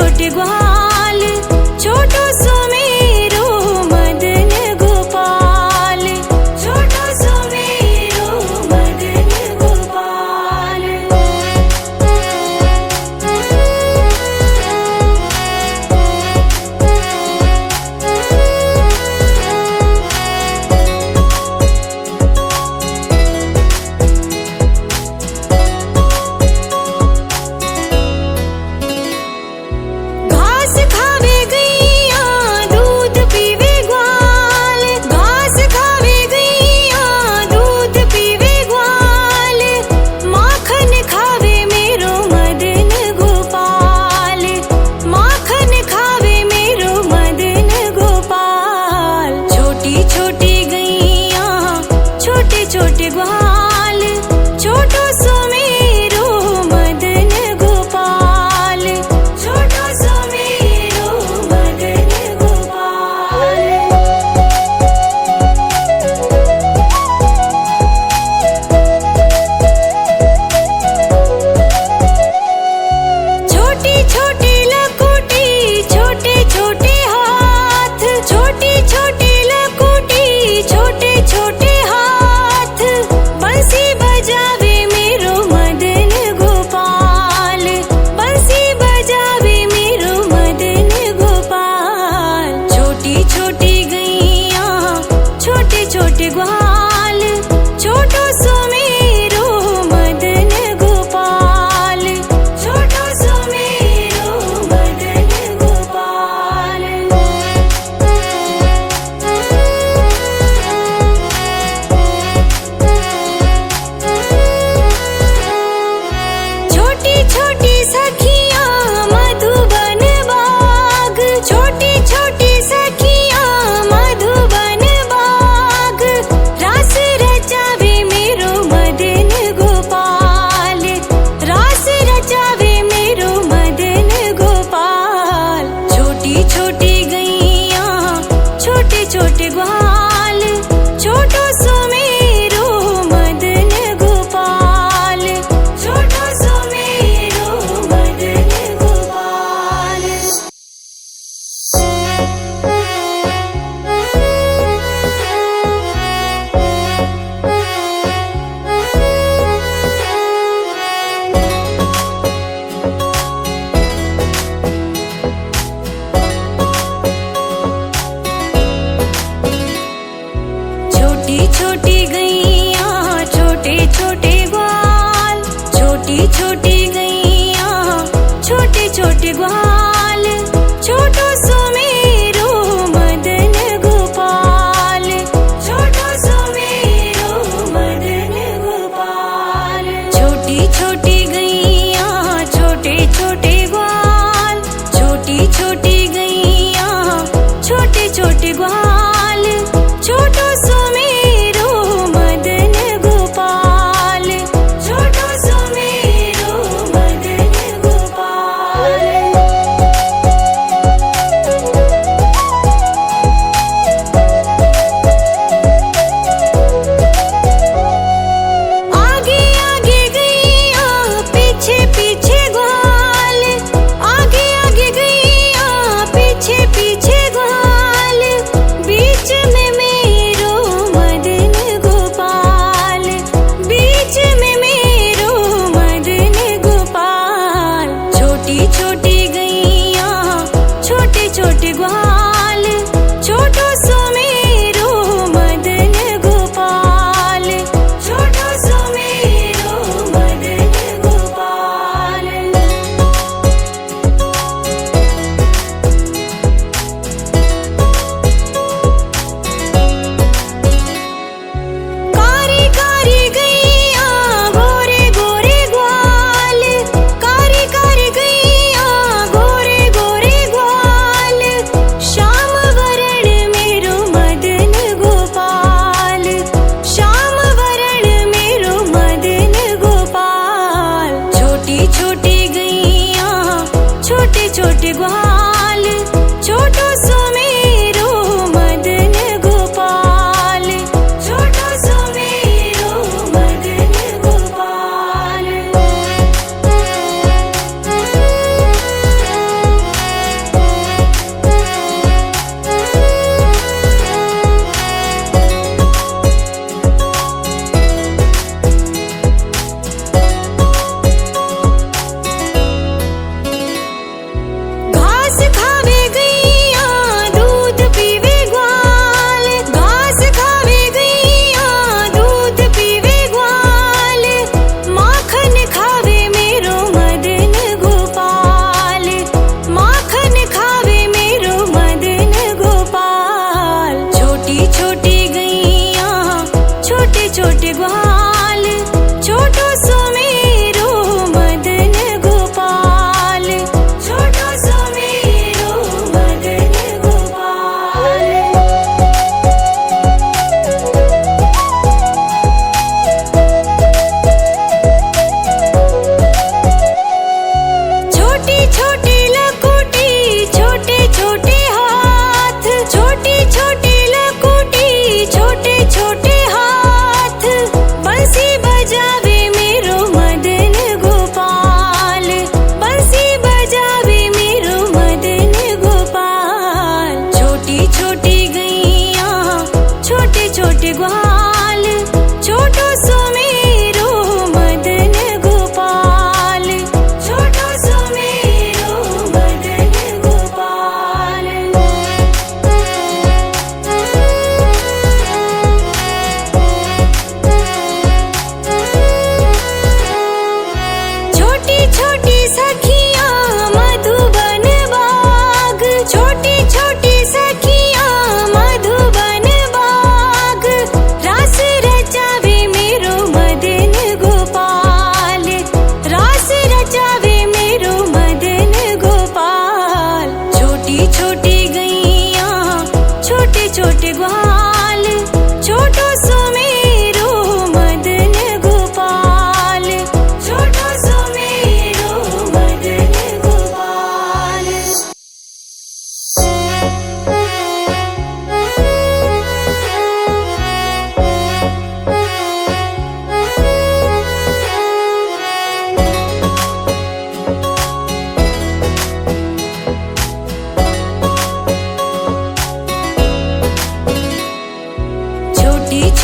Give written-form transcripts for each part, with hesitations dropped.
छोटे ग्वाल, छोटो सुमेरो मदन गोपाल, छोटो सुमेरो मदन गोपाल। घास खावे गैया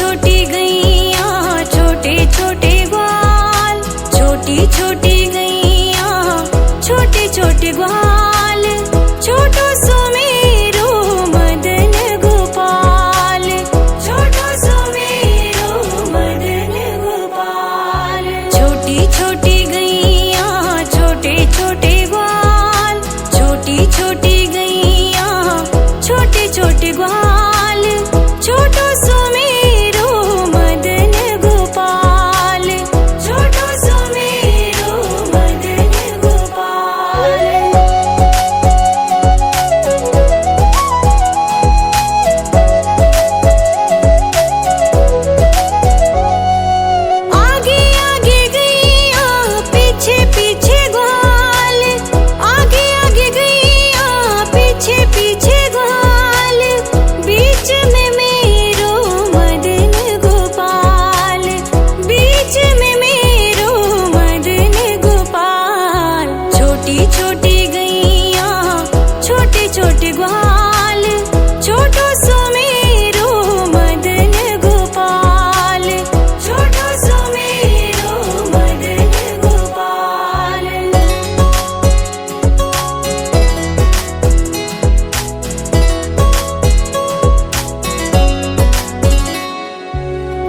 छोटी गैया छोटे छोटे ग्वाल, छोटी छोटी गैया छोटे छोटे ग्वाल, छोटो सुमेरो मदन गोपाल, छोटो सुमेरो मदन गोपाल। छोटी छोटी गैया छोटे छोटे ग्वाल, छोटी छोटी गैया छोटे छोटे ग्वाल, छोटो सुमेरो मदन गोपाल, छोटो सुमेरो मदन गोपाल। आगे आगे गैया पीछे पीछे ग्वाल, आगे आगे गैया पीछे पीछे ग्वाल, बीच में मेरो मदन गोपाल, बीच में मेरो मदन गोपाल। छोटी छोटी गैया छोटे छोटे ग्वाल, छोटो सुमेरो मदन गोपाल, छोटो सुमेरो मदन गोपाल।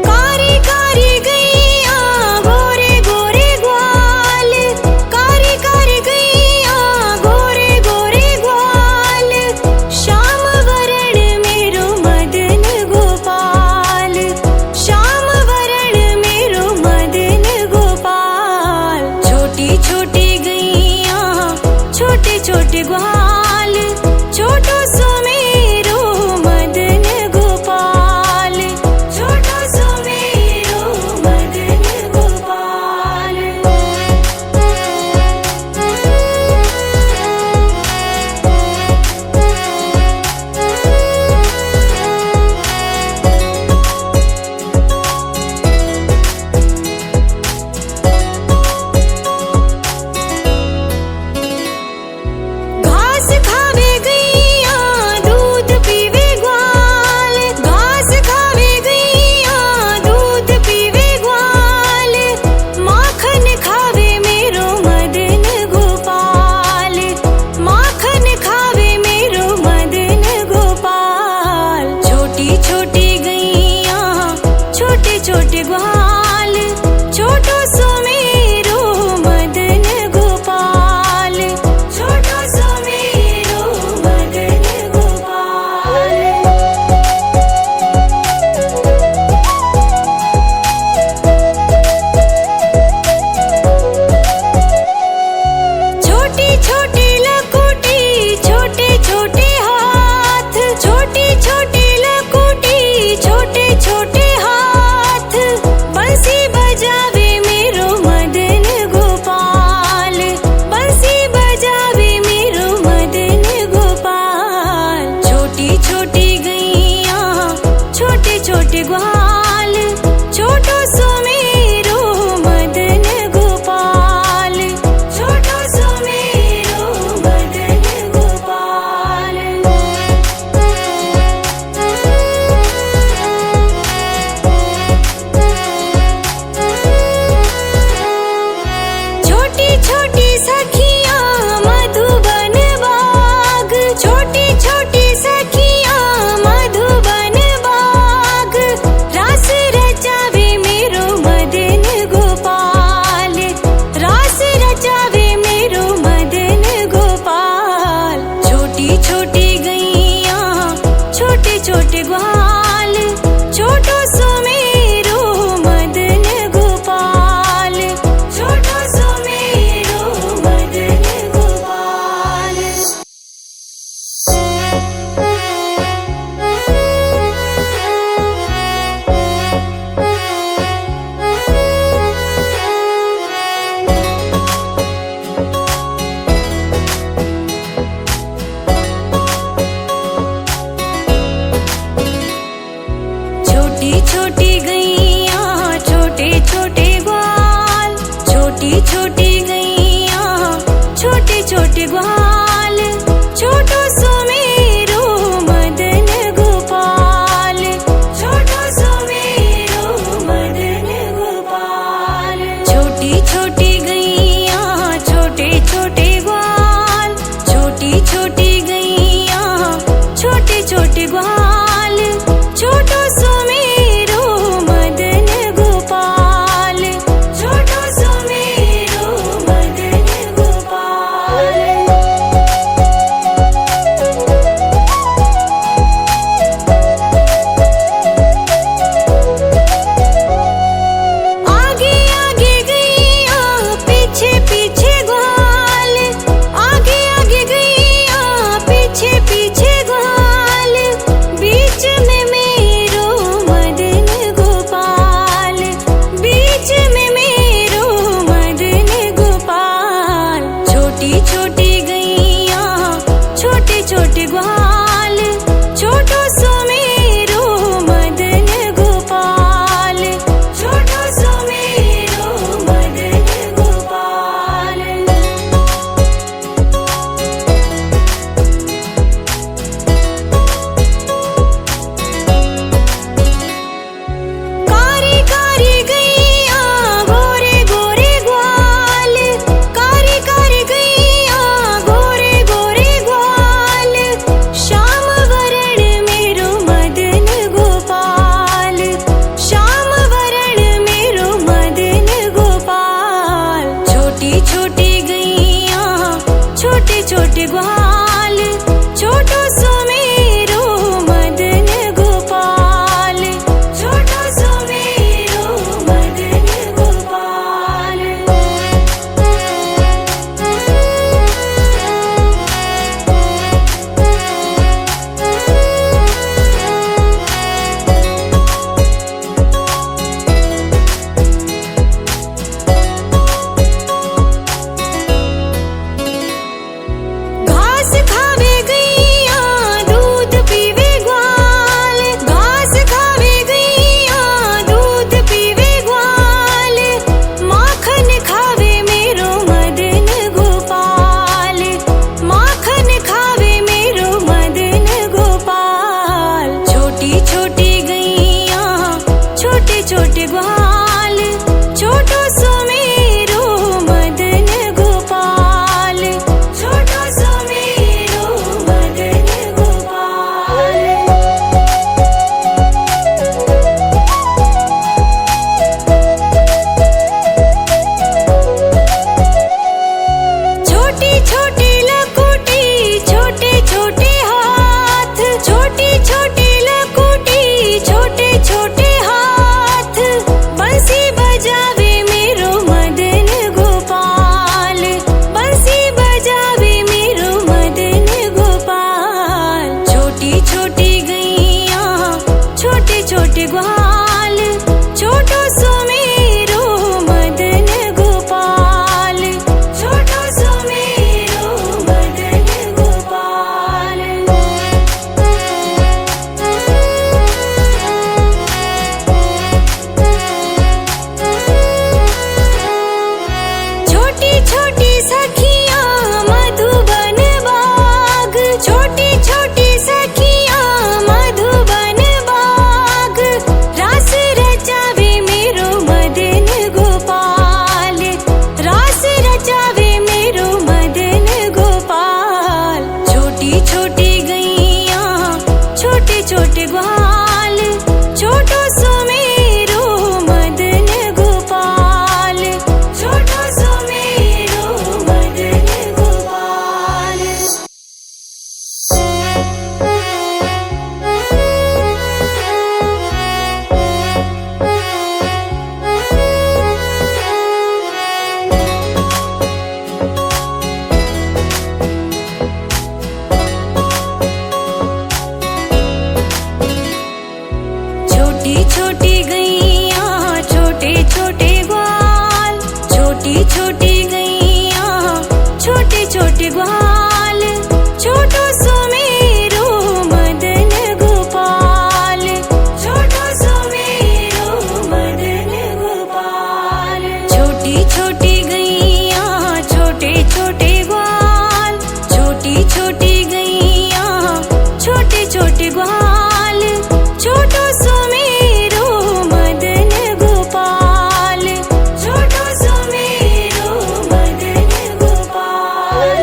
कारी कारी गैया गोरे गोरे ग्वाल, कारी कारी गैया गोरे गोरे ग्वाल, श्याम वरण मेरो मदन गोपाल, श्याम वरण मेरो मदन गोपाल। छोटी छोटी गैया छोटे छोटे ग्वाल, छोटो सुमेरो मदन गोपाल, छोटो सुमेरो मदन गोपाल। घास खावे गैया दूध पीवे ग्वाल, घास खावे गैया दूध पीवे ग्वाल, माखन खावे मेरो मदन गोपाल, माखन खावे मेरो मदन गोपाल। छोटी छोटी गैया छोटे छोटे ग्वाल, छोटो सुमेरो मदन गोपाल, छोटो सुमेरो मदन गोपाल। छोटी छोटी लकुटी छोटे छोटे हाथ, छोटी छोटी लकुटी छोटे छोटे हाथ, बंसी बजावे मेरो मदन गोपाल, बंसी बजावे मेरो मदन गोपाल। छोटी छोटी गैया छोटे छोटे ग्वाल, छोटो सुमेरो मदन गोपाल, छोटो सुमेरो मदन गोपाल। छोटी छोटी सखियां मधुबन बाग, छोटी छोटी सखियां मधुबन बाग, रास रचावे मेरो मदन गोपाल, रास रचावे मेरो मदन गोपाल। छोटी छोटी गैया छोटे छोटे ग्वाल, छोटो सुमेरो मदन गोपाल, छोटो सुमेरो मदन गोपाल। छोटे ग्वाल, छोटो सुमेरो मदन गोपाल, छोटो सुमेरो मदन गोपाल। कारी कारी गैया गोरे गोरे ग्वाल, कारी कारी गैया गोरे गोरे ग्वाल, श्याम वरण मेरो मदन गोपाल, श्याम वरण मेरो मदन गोपाल। छोटी छोटी गैया छोटे छोटे ग्वाल, छोटो सुमेरो मदन गोपाल, छोटो सुमेरो मदन गोपाल। घास खावे गैया दूध पीवे ग्वाल, घास खावे गैया दूध पीवे ग्वाल, माखन खावे मेरो मदन गोपाल, माखन खावे मेरो मदन गोपाल। छोटी छोटी गैया छोटे छोटे ग्वाल, छोटो सुमेरो मदन गोपाल, छोटो सुमेरो मदन गोपाल। छोटी छोटी लकुटी छोटे छोटे हाथ, छोटी छोटी लकुटी छोटे छोटे हाथ, बंसी बजावे मेरो मदन गोपाल, बंसी बजावे मेरो मदन गोपाल। छोटी छोटी गैया छोटे छोटे ग्वाल, छोटो सुमेरो मदन गोपाल, छोटो सुमेरो मदन गोपाल। छोटी छोटी सखियां मधुबन बाग, छोटी छोटी सखियां मधुबन बाग, रास रचावे मेरो मदन गोपाल, रास रचावे मेरो मदन गोपाल। छोटी छोटी गैया छोटे छोटे ग्वाल, छोटो सुमेरो मदन गोपाल, छोटो सुमेरो मदन गोपाल। छोटी छोटी गैया छोटे छोटे ग्वाल, छोटी छोटी गैया छोटे छोटे ग्वाल, छोटो सुमेरो मदन गोपाल, छोटो सुमेरो मदन गोपाल। छोटी छोटी गैया छोटे छोटे ग्वाल, छोटी छोटी गैया छोटे छोटे ग्वाल, छोटो सुमेरो मदन गोपाल, छोटो सुमेरो मदन गोपाल।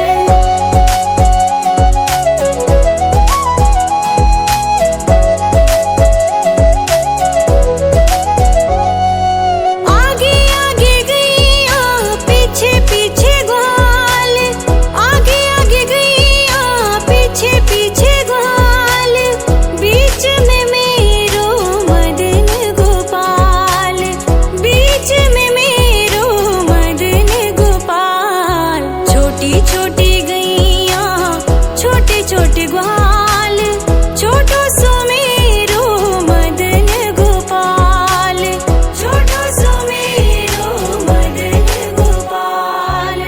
आगे आगे गैया पीछे पीछे ग्वाल, आगे आगे गैया पीछे पीछे ग्वाल, बीच में मेरो मदन गोपाल, बीच में मेरो मदन गोपाल। छोटी छोटी गैया छोटे छोटे ग्वाल, छोटो सुमेरो मदन गोपाल, छोटो सुमेरो मदन गोपाल।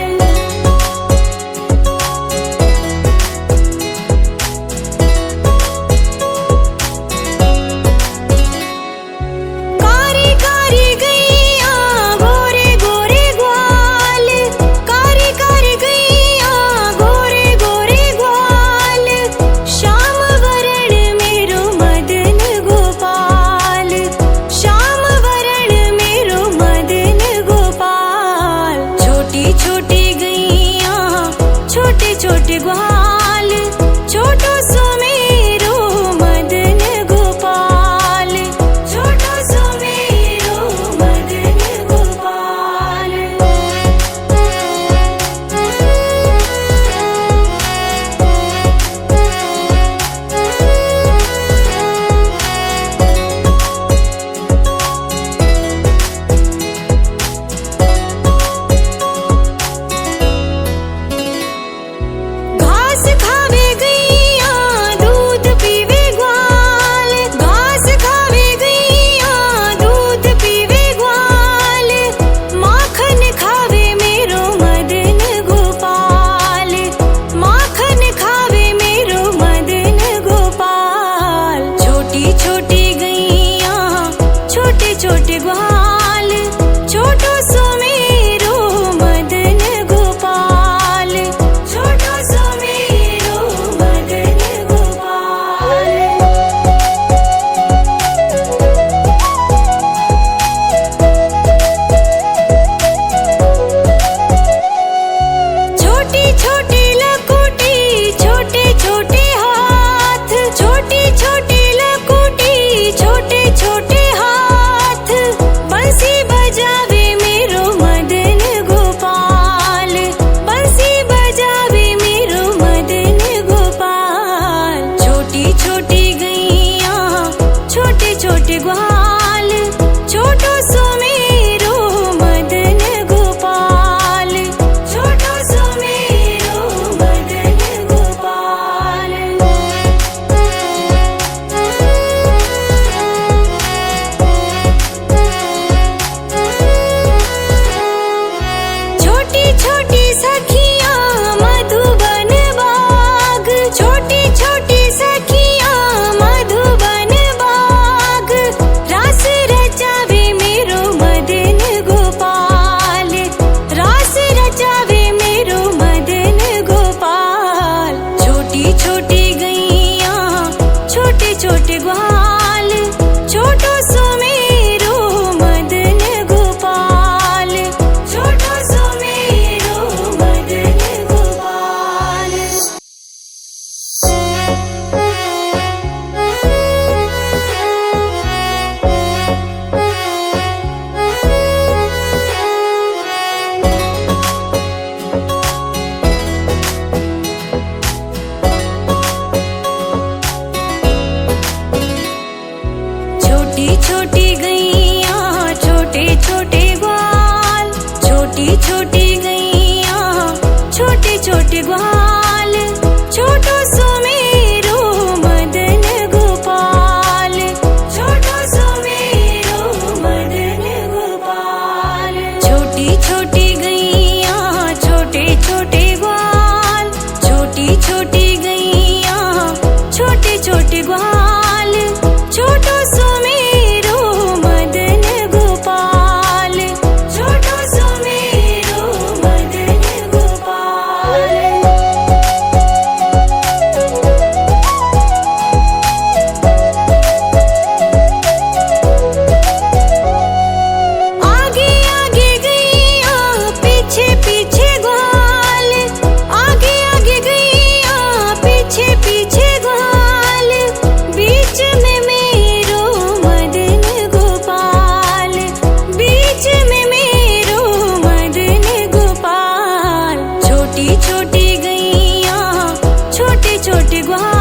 बाटे ग्वाल।